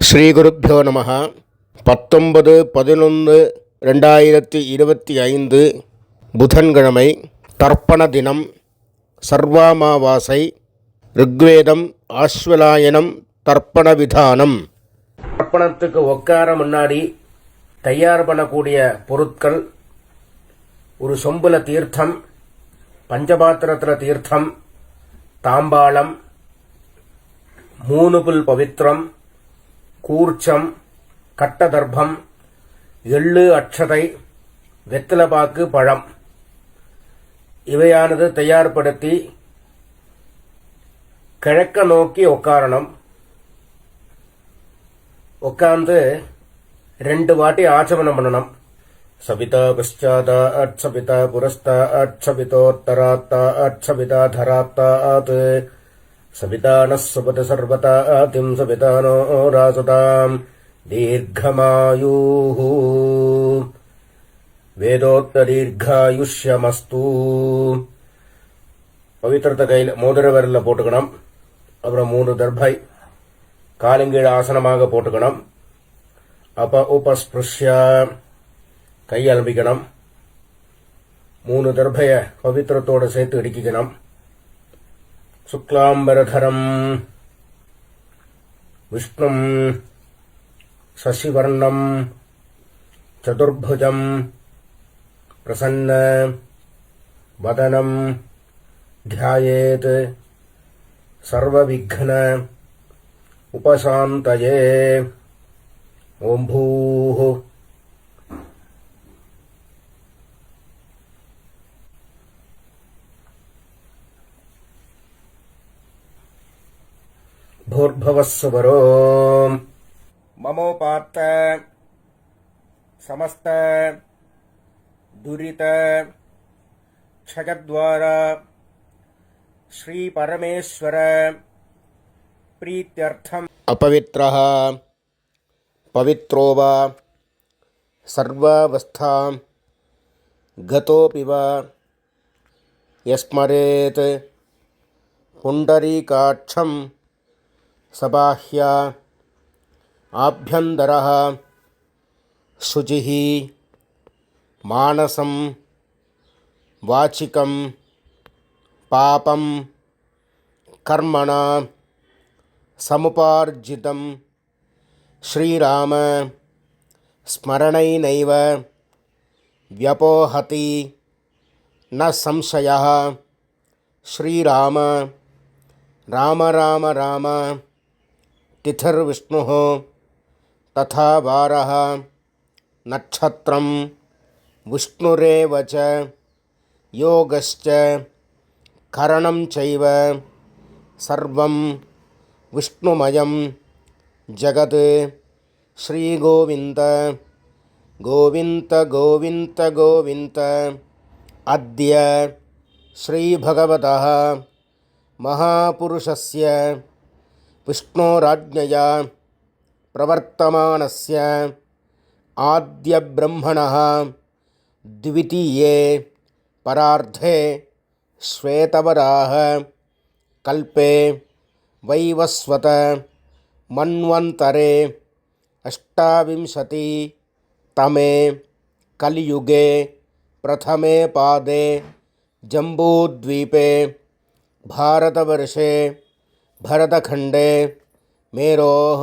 ஸ்ரீகுருப்போ நம. 19/11/2025 புதன்கிழமை, தர்ப்பண தினம், சர்வாமாவாசை. ருக்வேதம் ஆஸ்வலாயனம் தர்ப்பண விதானம். தர்ப்பணத்துக்கு உட்கார முன்னாடி தயார் பண்ணக்கூடிய பொருட்கள்: ஒரு சொம்புல தீர்த்தம், பஞ்சபாத்திரத்தில் தீர்த்தம், தாம்பாளம், 3 புல் பவித்திரம், கூர்ச்சம், கட்டதர்ப்பம், எள்ளு, அட்சதை, வெத்தலைப்பாக்கு, பழம் இவையானது தயார்படுத்தி கிழக்க நோக்கி உட்காரணும். உட்கார்ந்து 2 வாட்டி ஆச்சமனம் பண்ணணும். சபிதா பశ్చాதாத் சபிதா புரஸ்தாத் சபிதோத்தராத்தாத் சபிதா தராத்தாத் சபிதானः சுபதி சர்வதாதிம் சபிதானோ ராசுதாம் தீர்க்கமாயுः வேதோக்ததீர்காயுஷ்யமஸ்து. பவித்திரத்தை கையில் மோதிர விரலில் போட்டுக்கணும். அப்புறம் 3 தர்பை காலுங்கீழ் ஆசனமாக போட்டுக்கணும். உபஸ்பிருஷ்ய கை அலம்பிக்கணும். 3 தர்பைய பவித்திரத்தோடு சேர்த்து இடிக்கணும். சுக்லாம்பரதரம் விஷ்ணும் சசிவர்ணம் சதுர்புஜம் பிரசன்ன வதனம் த்யாயேத் சர்வவிக்ன உபசாந்தயே. ஓம் பூः भूर्भुवस्सुवरो ममोपात्त समस्त दुरित क्षयद्वारा श्री परमेश्वर प्रीत्यर्थम अपवित्रः पवित्रो वा सर्वावस्थां गतोऽपि वा यस्मरेत् पुण्डरीकाक्षं सबाह्य आभ्यन्तरः शुचिः मानसं वाचिकं पापं कर्मणा समुपार्जितं श्रीराम स्मरणैनैव व्यपोहति न संशयः. श्रीराम राम राम राम तिथिर्विष्णुः तथा वारः नक्षत्रं विष्णुरेव च योगश्च करणं चैव सर्वं विष्णुमयं जगत्. श्रीगोविन्द गोविन्द गोविन्द गोविन्द. अद्य श्रीभगवतः महापुरुषस्य विष्णोराज्ञया प्रवर्तमानस्य आद्यब्रह्मणः द्वितीये परार्धे श्वेतवराह कल्पे वैवस्वत मन्वन्तरे 28तमे कलियुगे प्रथमे पादे जम्बूद्वीपे भारतवर्षे भरतखण्डे मेरोः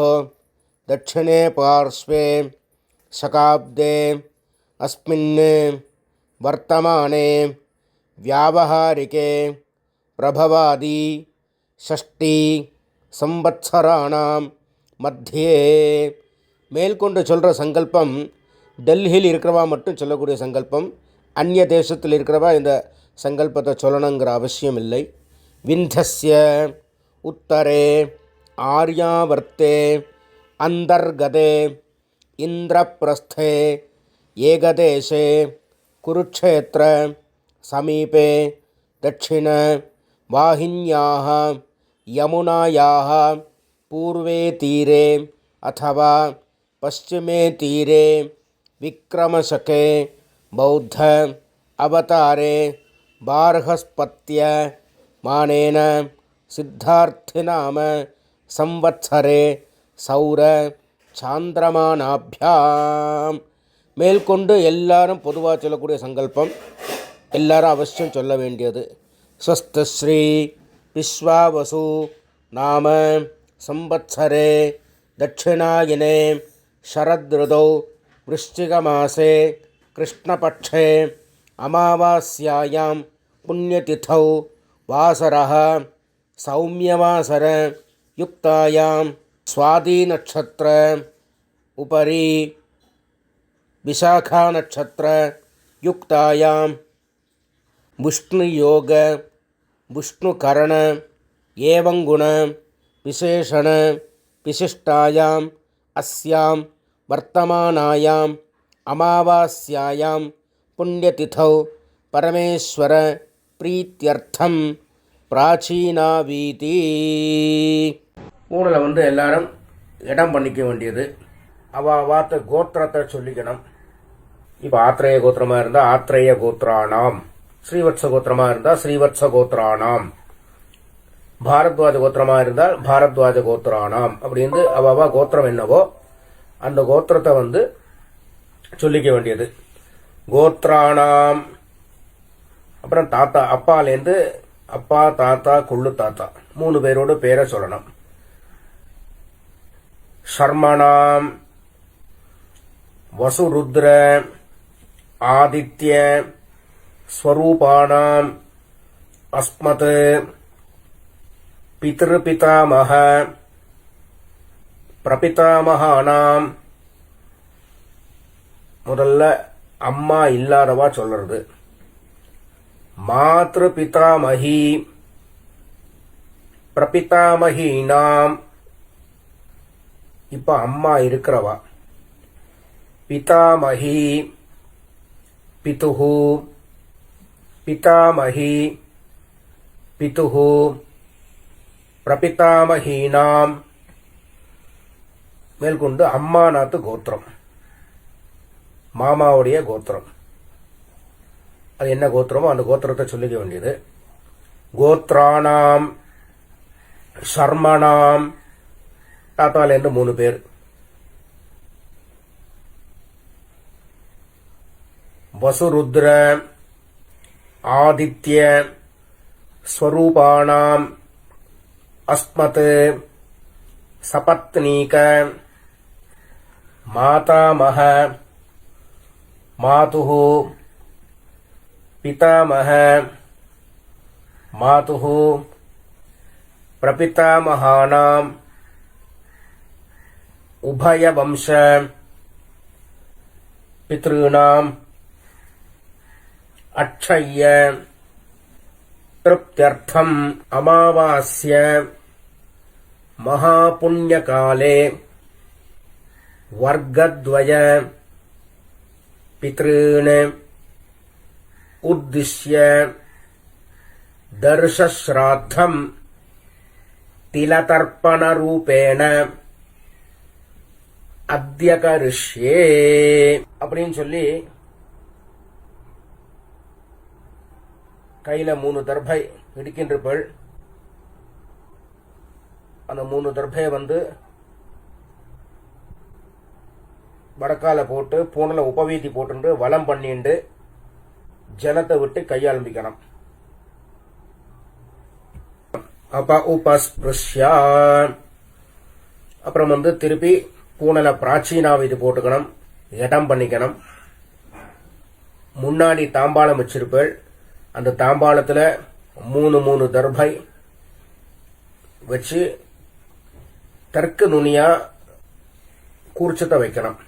दक्षिणे पार्श्वे शकाब्दे अस्मिन् वर्तमाने व्यावहारिके प्रभवादि 6 संवत्सराणां मध्ये. மேல்கொண்டு சொல்கிற சங்கல்பம் டெல்லியில் இருக்கிறவா மட்டும் சொல்லக்கூடிய சங்கல்பம். அந்நிய தேசத்தில் இருக்கிறவா இந்த சங்கல்பத்தை சொல்லணுங்கிற அவசியம் இல்லை. விந்தஸ்ய உத்தரே ஆர்யாவர்த்தே அந்தர்கதே இந்திரப்பிரஸ்தே ஏகதேசே குருக்ஷேத்திர சமீபே தட்சிண வாஹின்யாः யமுனாயாः பூர்வே தீரே अथवा पश्चिमे तीरे विक्रमशके बौद्ध अवतारे बार्हस्पत्य मानेन सिद्धार्थिनाम संवत्सरे सौर சாந்திரமானாபியாம். மேற்கொண்டு எல்லாரும் பொதுவாக சொல்லக்கூடிய சங்கல்பம் எல்லாரும் அவசியம் சொல்ல வேண்டியது. ஸ்வஸ்தஸ்ரீ விஸ்வாவசு நாம சம்பத்சரே தட்சிணாயனே சரத்ருதௌ விருஷ்டிகமாசே கிருஷ்ணபக்ஷே அமாவாஸ்யாயாம் புண்ணியதிதௌ வாசரः சௌமியவாசர யுக்தாயாம் ஸ்வாதி நட்சத்திர உபரி விசாகா நட்சத்திர யுக்தாயாம் விஷ்ணுயோக விஷ்ணுகரண ஏவங்குண விசேஷண விசிஷ்டாயாம் அஸ்யாம் வர்த்தமானாயாம் அமாவாஸ்யாயாம் புண்ணியதிதௌ பரமேஸ்வர பிரீத்தியர்த்தம் பிராச்சீனாவீதி. ஊரில் எல்லாரும் இடம் பண்ணிக்க வேண்டியது. வாத்த கோத்திரத்தை சொல்லிக்கணும். இப்போ ஆத்ரேய கோத்திரமாக இருந்தால் ஆத்ரேய கோத்ரானாம், ஸ்ரீவத்ச கோத்திரமாக இருந்தால் ஸ்ரீவத்ச கோத்ரானாம், பாரத்வாஜ கோத்திரமாக இருந்தால் பாரத்வாஜ கோத்ரானாம் அப்படின்னு அவா கோத்திரம் என்னவோ அந்த கோத்திரத்தை சொல்லிக்க வேண்டியது. கோத்ரானாம் அப்புறம் தாத்தா, அப்பாலேருந்து அப்பா தாத்தா கொள்ளு தாத்தா 3 பேரோட பேரை சொல்லணும். சர்மணாம் வசுருத்ர ஆதித்ய ஸ்வரூபானாம் அஸ்மத் பித்ருபிதாமஹ பிரபிதாமகானாம். முதல்ல அம்மா இல்லாதவா சொல்றது. மாத்ரு பிதாமஹி பிரபிதாமஹீனாம். இப்ப அம்மா இருக்கிறவா. பிதாமஹி பிதுஹு பிதாமஹி பிதுஹு பிரபிதாமஹீனாம். மேற்கொண்டு அம்மாநாத்து கோத்திரம், மாமாவுடைய கோத்திரம். அது என்ன கோத்திரமோ அந்த கோத்திரத்தை சொல்லிக்க வேண்டியது. கோத்ரானாம் சர்மணாம் தாத்தாலேருந்து 3 பேர். வசுருத்ர ஆதித்ய ஸ்வரூபானாம் அஸ்மத் சபத்னீக மாதாமஹ மாதுஹு பிதாமஹ மாதுஹு பிரபிதாமகானாம் உபயவம்ச பித்ருணாம் அக்ஷய்ய திருப்தியர்த்தம் அமாவாஸ்ய மகாபுண்யகாலே வர்க்கத்வய பித்ருன் உத்திஷ்ய தர்ஷஸ்ராத்தம் திலதர்ப்பணரூபேண அத்யகரிஷ்யே அப்படின்னு சொல்லி கையில 3 தர்பை இடிக்கின்றபள். அந்த 3 தர்பையை வடக்கால போட்டு பூனல உபவீதி போட்டு வலம் பண்ணிண்டு ஜலத்தை விட்டு கையாளம்பிக்கணும். அப்ப உபஸ்பிருஷ்யா அப்புறம் திருப்பி பூனல பிராச்சீனாவீதி போட்டுக்கணும், இடம் பண்ணிக்கணும். முன்னாடி தாம்பாளம் வச்சிருப்பேள். அந்த தாம்பாளத்துல 3 தர்பை வச்சு தெற்கு நுனியா கூர்ச்சத்தை வைக்கணும்.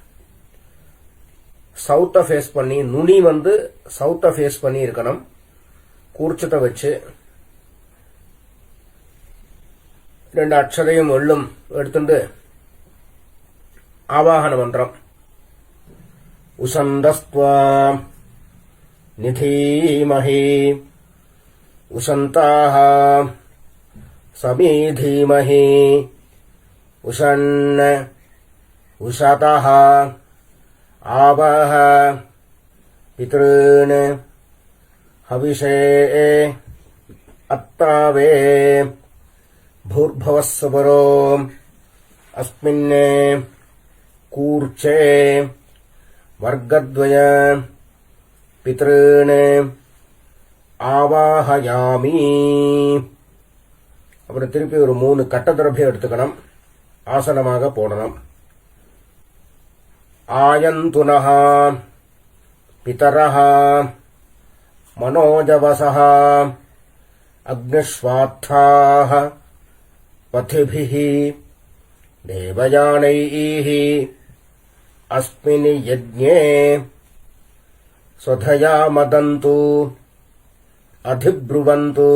சவுத்த ஃபேஸ் பண்ணி, நுனி சவுத்த ஃபேஸ் பண்ணி இருக்கணும். கூர்ச்சத்தை வச்சு 2 அக்ஷதையும் எள்ளும் எடுத்துட்டு ஆவாகன மந்திரம் உசந்தஸ்த்வா நிதீமஹி உசந்தாஹ சமீதீமஹி உஷன்ன உஷதஹ ஆவஹ பித்ருன் ஹவிஷே அத்தாவே பூர்பவஸ்ஸபரோ அஸ்மின் கூர்ச்சே வர்க்கத்வய பித்ருன் ஆவாஹயாமி. அப்புறம் திருப்பி ஒரு 3 கட்டதிரபியம் எடுத்துக்கணும். ஆசனமாக போடணும். ஆயந்துனஹ பிதரஹ மனோஜவசஹ அக்னிஸ்வாத்தாஹ பதிபிஹ தேவயானைஹ அஸ்மின் யஜ்ஞே ஸ்வதயா மதந்து அதிப்ருவந்து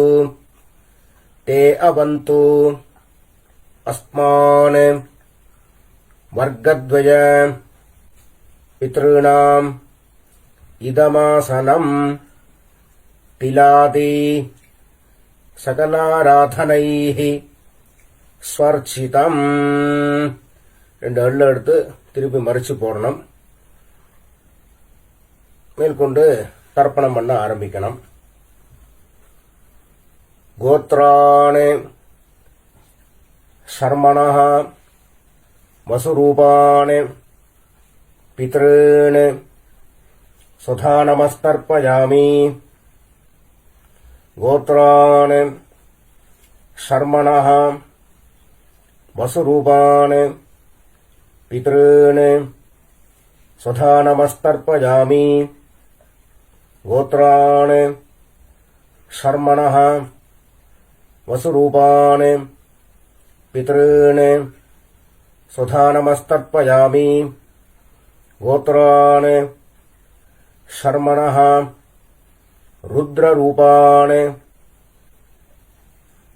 தே அவந்து அஸ்மான் வர்க்கத்வய பித்ருணாம் இதமாசனம் திலாதி சகலாராதனைஹி ஸ்வர்ச்சிதம். 2 எள்ளு எடுத்து திருப்பி மறிச்சு போடணும். மேற்கொண்டு தர்ப்பணம் பண்ண ஆரம்பிக்கணும். கோத்ராணி சர்மணஹ வசுரூபாணி பித்ருன் சுதா நமஸ்தர்ப்பயாமி. கோத்ராணி சர்மணஹ வசுரூபாணி பித்ருன் சுதா நமஸ்தர்ப்பயாமி. கோத்ராணி சர்மணஹ வசுரூபாணி பித்ருன் சுதா நமஸ்தர்ப்பயாமி. கோத்ராணி சர்மணஹ ருத்ரரூபாணி.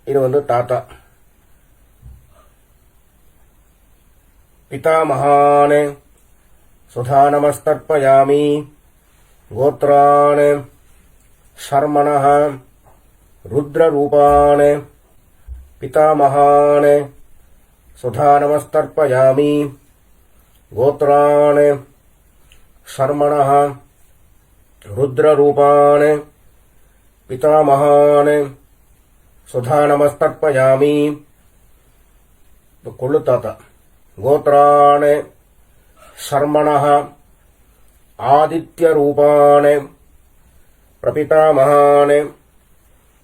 இது தாத்தா. பிதாமகான் சுதா நமஸ்தர்ப்பயாமி. கோத்ராணி சர்மணஹ ருத்ரரூபாணி பிதாமகான் சுதா நமஸ்தர்ப்பயாமி. கோத்ராணி சர்மணஹ ருத்ரரூபாணி பிதாமகான் சுதா நமஸ்தர்ப்பயாமி. கொள்ளு தாத்தா. கோத்ராணி சர்மணஹ ஆதித்யரூபாணி பிரபிதாமகான்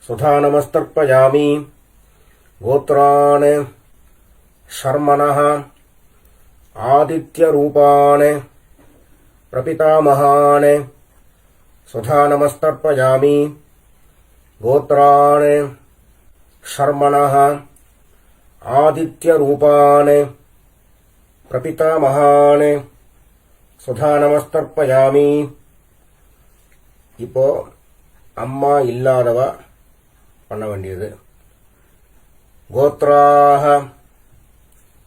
சுதா நமஸ்தர்ப்பயாமி. கோத்ராணி சர்மணஹ ஆதித்யரூபாணி பிரபிதாமகான் சுதா நமஸ்தர்ப்பயாமி. கோத்ராணி சர்மணஹ ஆதித்யரூபாணி பிரபிதாமகான் சுதா நமஸ்தர்ப்பயாமி. இப்போ அம்மா இல்லாதவ பண்ண வேண்டியது. கோத்ராஹ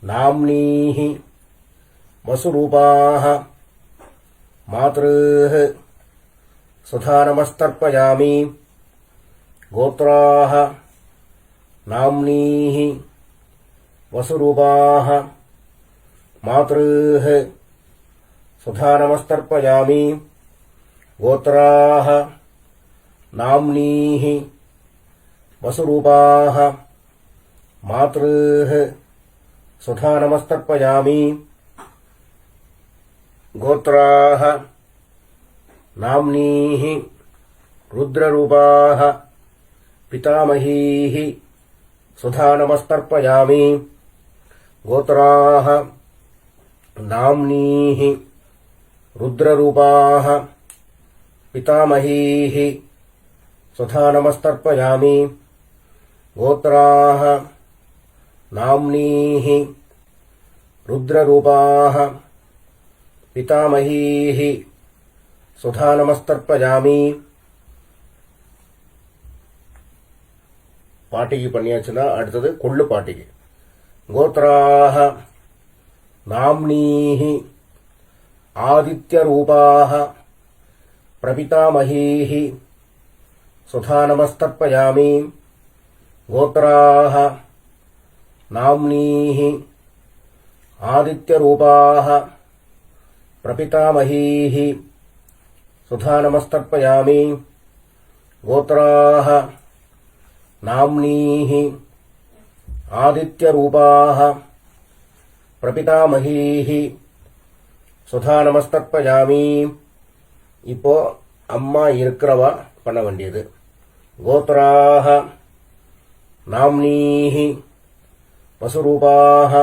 நாம்னீஹி வசுரூபாஹ மாத்ருஹ சுதா நமஸ்தர்ப்பயாமி. கோத்ராஹ நாம்னீஹி வசுரூபாஹ மாத்ருஹ சுதா நமஸ்தர்ப்பயாமி. கோத்ராஹ நாம்னீஹி வசுரூபாஹ மாத்ருஹ சுதா நமஸ்தர்ப்பயாமி. கோத்ராஹ நாம்னீஹி ருத்ரரூபாஹ பிதாமஹீஹி சுதா நமஸ்தர்ப்பயாமி. கோத்ராஹ நாம்னீஹி ருத்ரரூபாஹ பிதாமஹீஹி சுதா நமஸ்தர்ப்பயாமி. கோத்ராஹ நாம்னீஹி ருத்ரரூபாஹ பிதாமஹீஹி சுதா நமஸ்தர்ப்பயாமி. பாட்டிக்கு பண்ணியாச்சுன்னா அடுத்தது கொள்ளு பாட்டிக்கு. கோத்ராஹ நாம்னீஹி ஆதித்யரூபாஹ பிரபிதாமஹீஹி சுதா நமஸ்தர்ப்பயாமி. கோத்ராஹ நாம்னீஹி ஆதித்யரூபாஹ பிரபிதாமஹீஹி சுதா நமஸ்தர்ப்பயாமி. கோத்ராஹ நாம்னீஹி ஆதித்யரூபாஹ பிரபிதாமஹீஹி சுதா நமஸ்தர்ப்பயாமி. இப்போ அம்மா இருக்கிறவா பண்ண வேண்டியது. கோத்ராஹ நாம்னீஹி வசுரூபாஹ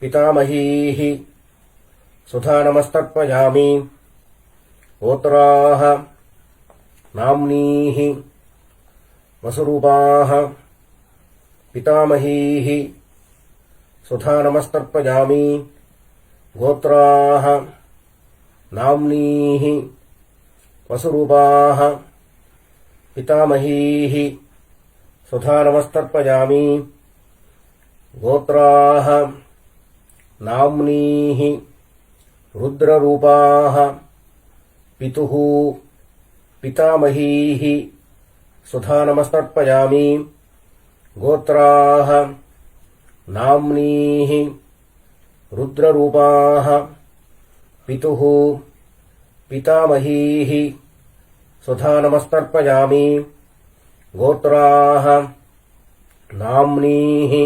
பிதாமஹீஹி சுதா நமஸ்தர்ப்பயாமி. கோத்ராஹ நாம்னீஹி வசுரூபாஹ பிதாமஹீஹி சுதா நமஸ்தர்ப்பயாமி. கோத்ராஹ நாம்னீஹி வசுரூபாஹ பிதாமஹீஹி சுதா நமஸ்தர்ப்பயாமி. கோத்ராஹ நாம்னீஹி ருத்ரரூபாஹ பிதுஹ பிதாமஹீஹி சுதா நமஸ்தர்ப்பயாமி. கோத்ராஹ நாம்னீஹி ருத்ரரூபாஹ பிதுஹ பிதாமஹீஹி சுதா நமஸ்தர்ப்பயாமி. கோத்ராஹ நாம்னீஹி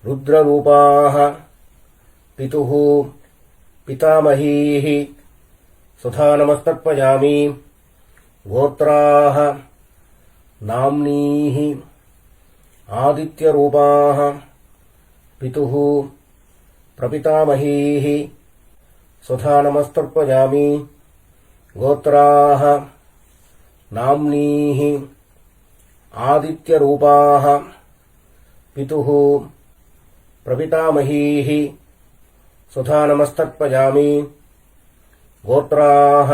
ருத்ரரூபாஹ பிதுஹ பிதாமஹீஹி சுதா நமஸ்தர்ப்பயாமி. கோத்ராஹ நாம்னீஹி ஆதித்யரூபாஹ பிதுஹ பிரபிதாமஹீஹி சுதா நமஸ்தர்ப்பயாமி. கோத்ராஹ நாம்னீஹி ஆதித்யரூபாஹ பிதுஹ பிரபிதாமஹீஹி சுதா நமஸ்தர்ப்பயாமி. கோத்ராஹ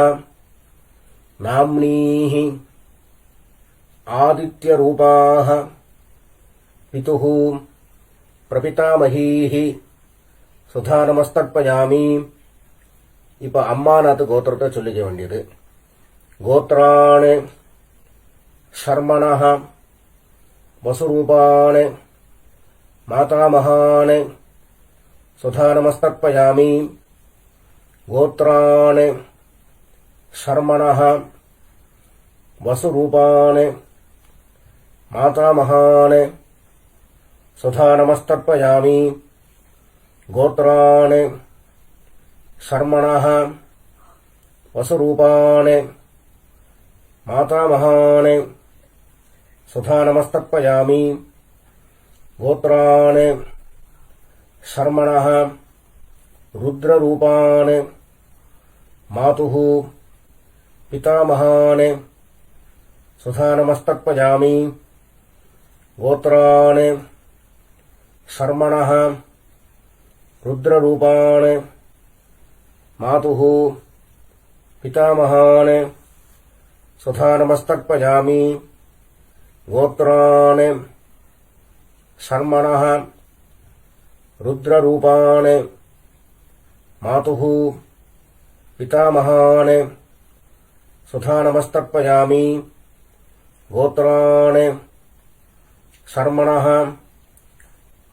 நாம்னீஹி ஆதித்யரூபாஹ பிதுஹ பிரபிதாமஹீஹி சுதா நமஸ்தர்ப்பயாமி. இப்ப அம்மாநாத்து கோத்திரத்தை சொல்லிக்க வேண்டியது. கோத்ராணி ஷர்மணஹ வசுரூபாணி மாதாமகாணி சுதா நமஸ்தர்ப்பயாமி. கோத்ராணி ஷர்மணஹ வசுரூபாணி மாதாமகாணி சுதா நமஸ்தர்ப்பயாமி. கோத்ராணி ஷர்மணஹ வசுரூபாணி மாதாமகாணி சுதா நமஸ்தர்ப்பயாமி. கோத்ராணி ஷர்மணஹ ருத்ரரூபாணி மாதுஹ பிதாமகாணி சுதா நமஸ்தர்ப்பயாமி. கோத்ராணி ஷர்மணஹ ருத்ரரூபாணி மாதுஹ பிதாமகாணி சுதா நமஸ்தர்ப்பயாமி. கோத்ராணி ஷர்மணஹ ருத்ரரூபாணி மாதுஹ பிதாமகாணி சுதா நமஸ்தர்ப்பயாமி. கோத்ராணி ஷர்மணஹ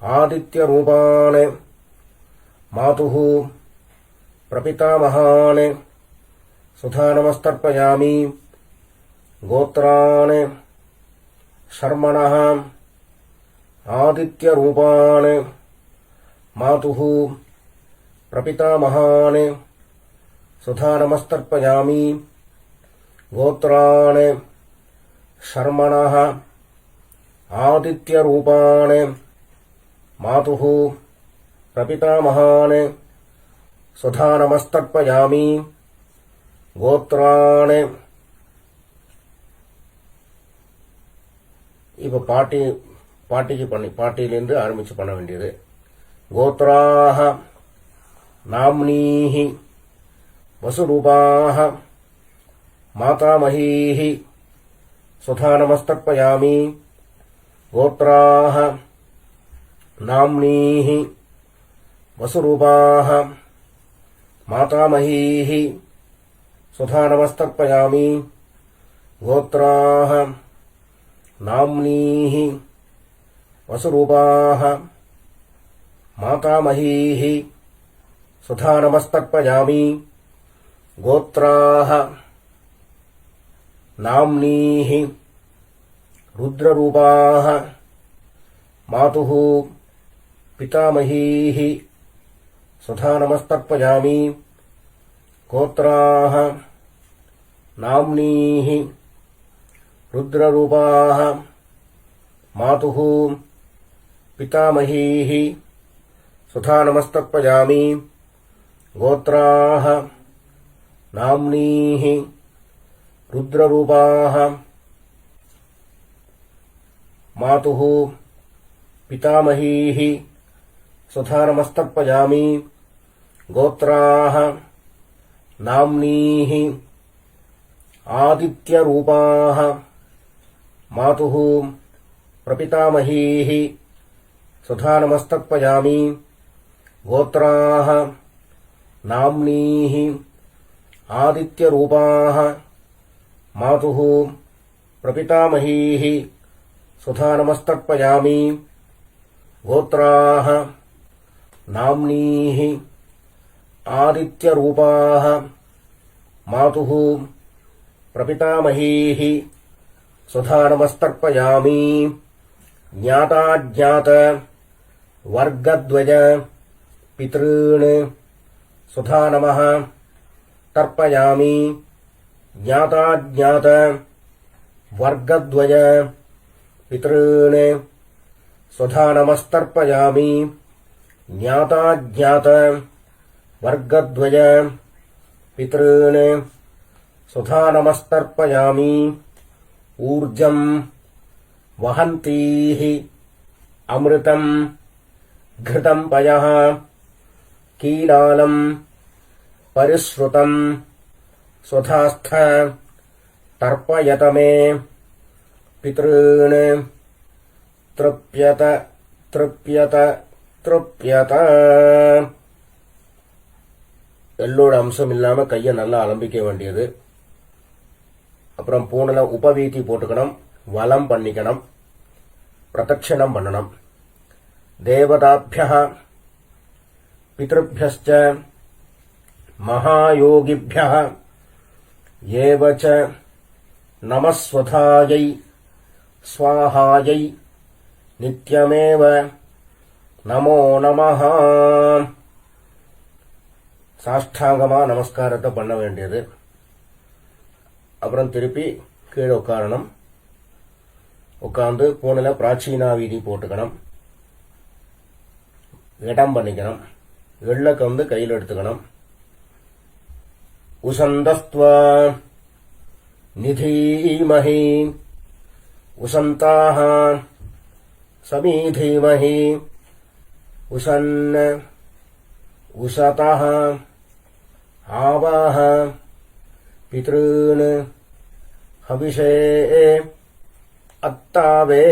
ஆதித்யரூபாணி மாதுஹ பிரபிதாமகாணி சுதா நமஸ்தர்ப்பயாமி. கோத்ராணி ஷர்மணஹ ஆதித்யரூபாணி மாதுஹ பிரபிதாமகாணி சுதா நமஸ்தர்ப்பயாமி. கோத்ராணி ஷர்மணஹ ஆதித்யரூபாணி மாதுஹ பிரபிதாமகாணி சுதா நமஸ்தர்ப்பயாமி. கோத்ராணி இப்போ பாட்டியிலிருந்து ஆரம்பிச்சு பண்ண வேண்டியது. கோத்ராஹ நாம்னீஹி வசுரூபாஹ மாதாமஹீஹி சுதா நமஸ்தர்ப்பயாமி. கோத்ராஹ நாம்னீஹி வசுரூபாஹ மாதாமஹீஹி சுதா நமஸ்தர்ப்பயாமி. கோத்ராஹ நாம்னீஹி வசுரூபாஹ மாதாமஹீஹி சுதா நமஸ்தர்ப்பயாமி. கோத்ராஹ நாம்னீஹி ருத்ரரூபாஹ மாதுஹ பிதாமஹீஹி சுதா நமஸ்தர்ப்பயாமி. கோத்ராः நாம்னீः ருத்ரரூபாः மாதுः பிதாமகீः சுதா நமஸ்தர்ப்பயாமி. கோத்ராः நாம்னீः ருத்ரரூபாः மாதுः பிதாமகீः சுதா நமஸ்தர்ப்பயாமி. கோத்ராः நாம்னீः ஆதித்யரூபாः மாதுः பிரபிதாமகீः சுதா நமஸ்தர்ப்பயாமி. கோத்ராः நாம்னீः ஆதித்யரூபாः மாதுः பிரபிதாமகீः சுதா நமஸ்தர்ப்பயாமி. கோத்ராः நாம்னீः ஆதித்யரூபாः மாதுः பிரபிதாமகீः சுதா நமஸ்தர்ப்பயாமி. ஞாதாஜ்ஞாத வர்க்கத்வய பித்ருன் சுதா நமः தர்ப்பயாமி. ஞாதாஜ்ஞாத வர்க்கத்வய பித்ருன் சுதா நமஸ்தர்ப்பயாமி. ஞாதாஜ்ஞாத வர்க்கத்வய பித்ருன் சுதா நமஸ்தர்ப்பயாமி. ஊர்ஜம் வஹந்தீः அமிர்தம் घृतं पयः कीलालं परिश्रुतं स्वधास्थ तर्पयत मे पितॄन् तृप्यत तृप्यत तृप्यत. எள்ளோட அம்சம் இல்லாம கையை நல்லா அலம்பிக்க வேண்டியது. அப்புறம் பூனல உபவீதி போட்டுக்கணும். வலம் பண்ணிக்கணும். பிரதட்சணம் பண்ணணும். தேவதாभ्यः பித்ருभ्यश्च மகாயோகிभ्यः ஏவ ச நமஸ்வதாயை ஸ்வாஹாயை நித்யமேவ நமோ நமஹ. சாஷ்டாங்கமா நமஸ்காரத்தை பண்ண வேண்டியது. அப்புறம் திருப்பி கீழே உட்காரணும். உட்கார்ந்து பூனில பிராச்சீனா வீதி போட்டுக்கணும். இடம் பண்ணிக்கணும். எள்ளக்க வந்து கையில் எடுத்துக்கணும். உசந்தஸ்த்வா நிதீமஹி உசந்தாஹ சமீதீமஹி உசன் உசதஹ ஆவாஹ பித்ருன் ஹவிஷே அத்தாவே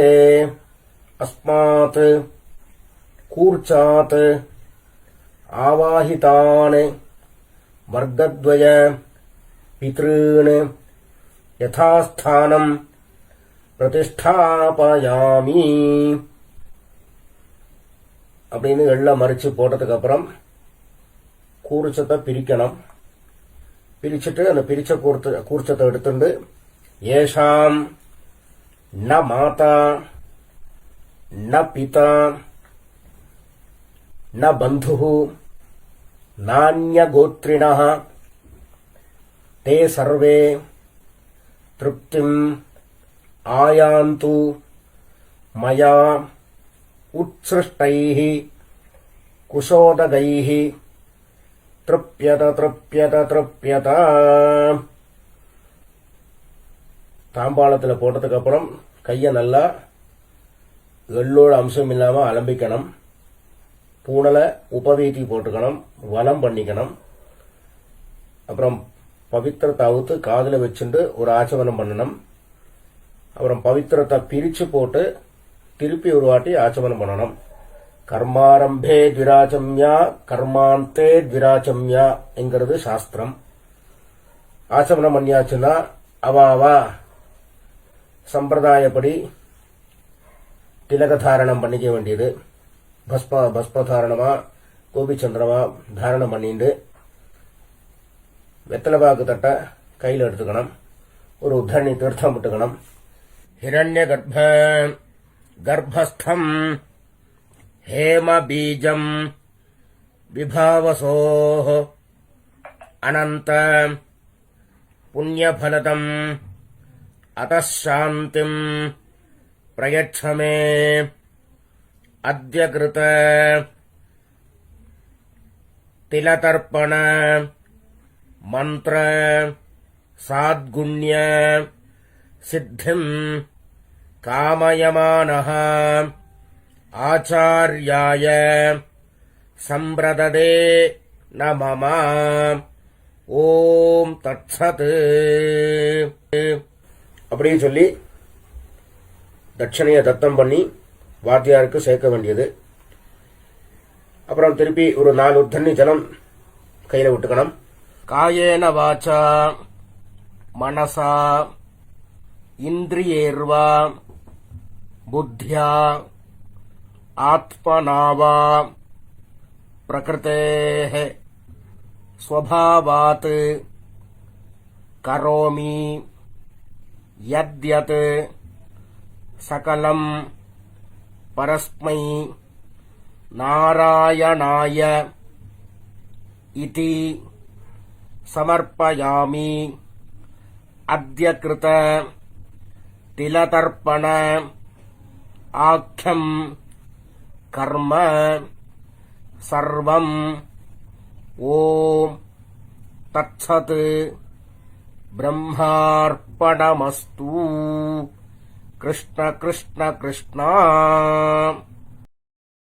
அஸ்மாத் கூர்ச்சாத் ஆவாஹிதான் வர்க்கத்வய பித்ருன் யதாஸ்தானம் பிரதிஷ்டாபயாமி. அப்படின்னு எள்ள மறிச்சு போட்டதுக்கு அப்புறம் கூர்ச்சத்தை பிரிக்கணும். பிரிச்சுட்டு அந்த பிரிச்ச கூர்ச்சத்தை எடுத்துட்டு ஏஷாம் ந மாதா ந பிதா ந பந்துः நான்யகோத்ரிணः தே சர்வே திருப்திம் ஆயாந்து மயா உத்ஸ்ருஷ்டைः குஷோதகைः திருப்யத திருப்யத திருப்யத. தாம்பாளத்தில் போட்டதுக்கு அப்புறம் கையை நல்லா எள்ளோட அம்சம் இல்லாம அலம்பிக்கணும். பூனல உபவீதி போட்டுக்கணும். வலம் பண்ணிக்கணும். அப்புறம் பவித்திரத்தை அவுத்து காதுல வச்சுட்டு ஒரு ஆச்சமனம் பண்ணணும். அப்புறம் பவித்திரத்தை பிரிச்சு போட்டு திருப்பி ஒரு வாட்டி ஆச்சமனம் பண்ணணும். கர்மாரம்பே த்விராச்சம்யா கர்மாந்தே த்விராச்சம்யா என்கிறது சாஸ்திரம். ஆச்சமனம் பண்ணியாச்சுன்னா அவாவா சம்பிரதாயப்படி திலகதாரணம் பண்ணிக்க வேண்டியது. பஸ்பதாரணமா கோபிச்சந்திரமா தாரணம் பண்ணிட்டு வெத்தலைபாக்கு தட்ட கையில் எடுத்துக்கணும். ஒரு உத்தரணி தீர்த்தம் விட்டுக்கணும். ஹிரண்ய கர்ப்பஸ்தம் ஹேம பீஜம் विभावसोः अनन्त पुण्यफलदम् अतः शान्तिम् प्रयच्छ मे अद्य कृत तिलतर्पण मंत्र साद्गुण्य सिद्धिम् कामयमानः आचार्याय संप्रददे न मम ஓம் தத்சத் அப்படின்னு சொல்லி தட்சணையை தத்தம் பண்ணி வாத்தியாருக்கு சேர்க்க வேண்டியது. அப்புறம் திருப்பி ஒரு 4 தண்ணி ஜலம் கையில விட்டுக்கணும். காயேன வாச்சா மனசா இந்திரியேர்வா புத்தியா ஆத்மனாவா பிரகிருதேஹ स्वभावात् करोमि यद्यत् सकलं परस्मै नारायणाय इति समर्पयामि अद्य कृत तिलतर्पण आख्यं कर्म सर्वं ஓம் தத்சத் பிரம்மார்ப்பணமஸ்து. கிருஷ்ண கிருஷ்ண கிருஷ்ணா.